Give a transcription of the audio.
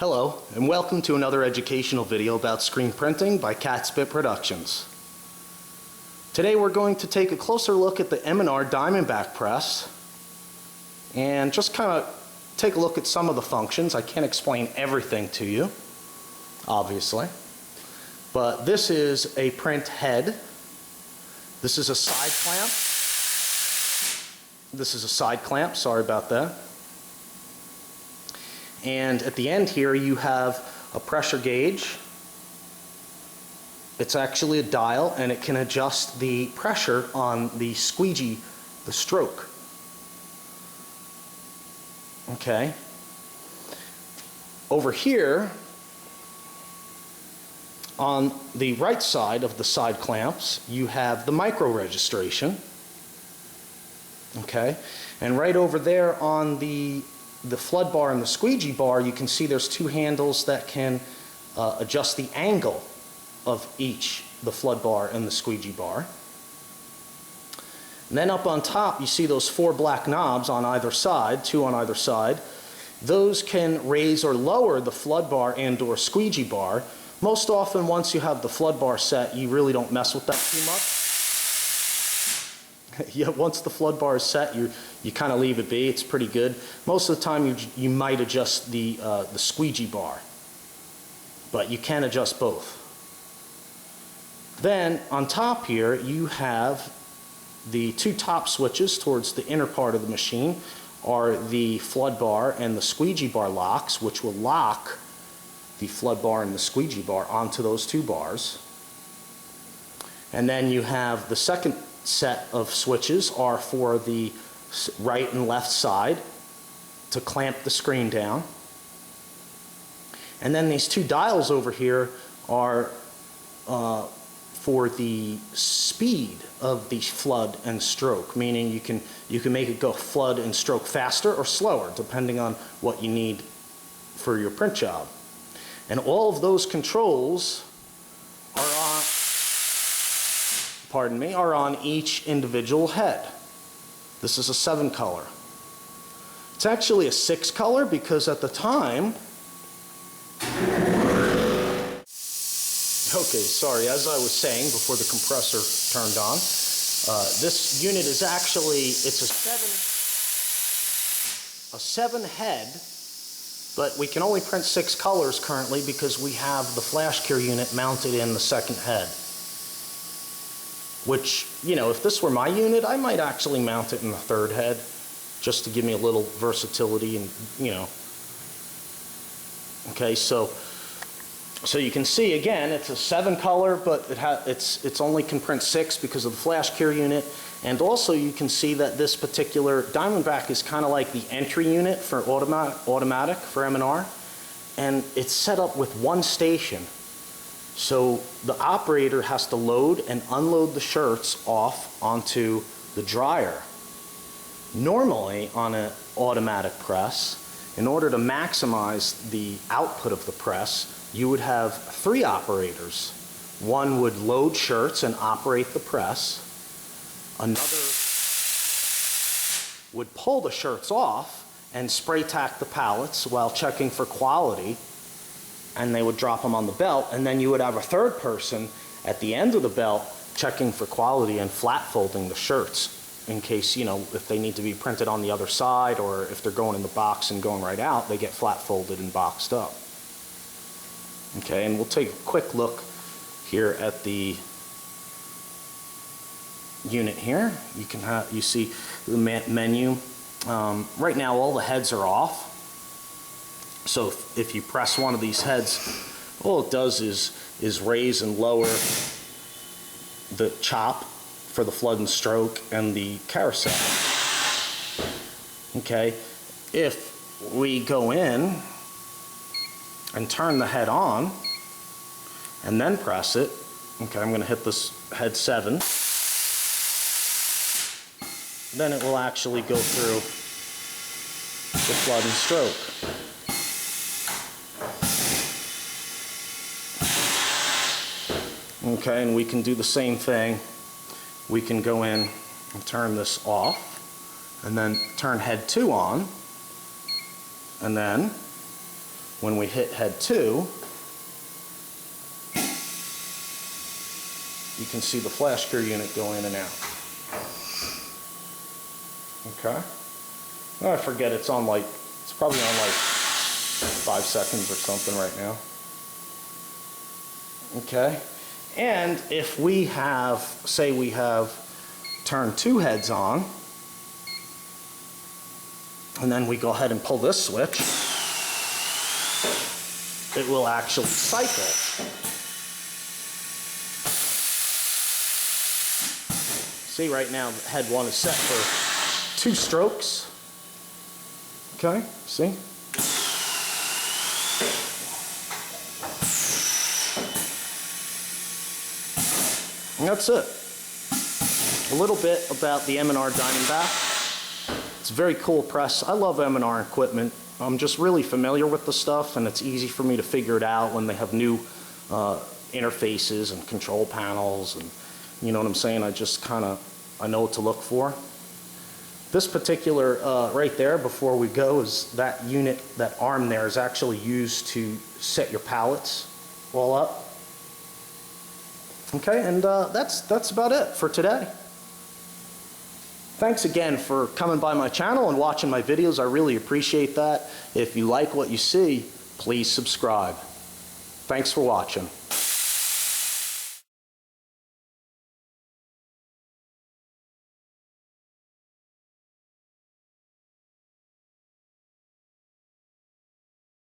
Hello, and welcome to another educational video about screen printing by Catspit Productions. Today we're going to take a closer look at the M&R Diamondback press and just kind of take a look at some of the functions. I can't explain everything to you, obviously, but this is a print head. This is a side clamp. This is a side clamp, sorry about that. And at the end here you have a pressure gauge. It's actually a dial and it can adjust the pressure on the squeegee, the stroke. Okay. Over here on the right side of the side clamps you have the micro registration. Okay. And right over there on the flood bar and the squeegee bar, you can see there's two handles that can adjust the angle of each, the flood bar and the squeegee bar. And then up on top you see those four black knobs on either side, two on either side. Those can raise or lower the flood bar and or squeegee bar. Most often once you have the flood bar set you really don't mess with that too much. Yeah, once the flood bar is set, you kind of leave it be. It's pretty good. Most of the time, you might adjust the squeegee bar, but you can adjust both. Then on top here, you have the two top switches towards the inner part of the machine are the flood bar and the squeegee bar locks, which will lock the flood bar and the squeegee bar onto those two bars. And then you have the second set of switches are for the right and left side to clamp the screen down. And then these two dials over here are for the speed of the flood and stroke, meaning you can make it go flood and stroke faster or slower depending on what you need for your print job. And all of those controls are on each individual head. This is a 7 color. It's actually a 6 color because at the time, okay, sorry, as I was saying before the compressor turned on, this unit is actually, it's a 7 head, but we can only print 6 colors currently because we have the flash cure unit mounted in the second head. Which, you know, if this were my unit, I might actually mount it in the third head just to give me a little versatility and, you know. Okay, so you can see again, it's a 7 color, but it's only can print 6 because of the flash cure unit. And also you can see that this particular Diamondback is kind of like the entry unit for automatic for M&R, and it's set up with one station. So the operator has to load and unload the shirts off onto the dryer. Normally on an automatic press, in order to maximize the output of the press, you would have 3 operators. One would load shirts and operate the press. Another would pull the shirts off and spray tack the pallets while checking for quality, and they would drop them on the belt. And then you would have a third person at the end of the belt checking for quality and flat folding the shirts in case, you know, if they need to be printed on the other side or if they're going in the box and going right out, they get flat folded and boxed up. Okay, and we'll take a quick look here at the unit here. You see the menu. Right now all the heads are off. So if you press one of these heads, all it does is raise and lower the chop for the flood and stroke and the carousel. Okay, if we go in and turn the head on and then press it, okay, I'm going to hit this head 7, then it will actually go through the flood and stroke. Okay, and we can do the same thing. We can go in and turn this off and then turn head 2 on, and then when we hit head 2, you can see the flash cure unit go in and out. Okay. Oh, I forget, it's on like, it's probably on like 5 seconds or something right now. Okay. And if we have, say we have turned 2 heads on, and then we go ahead and pull this switch, it will actually cycle. See, right now head 1 is set for 2 strokes. Okay, see? And that's it. A little bit about the M&R Diamondback. It's a very cool press. I love M&R equipment. I'm just really familiar with the stuff, and it's easy for me to figure it out when they have new interfaces and control panels, and you know what I'm saying? I just kind of, I know what to look for. This particular, right there, before we go, is that unit, that arm there is actually used to set your palettes all up. Okay, and that's about it for today. Thanks again for coming by my channel and watching my videos. I really appreciate that. If you like what you see, please subscribe. Thanks for watching.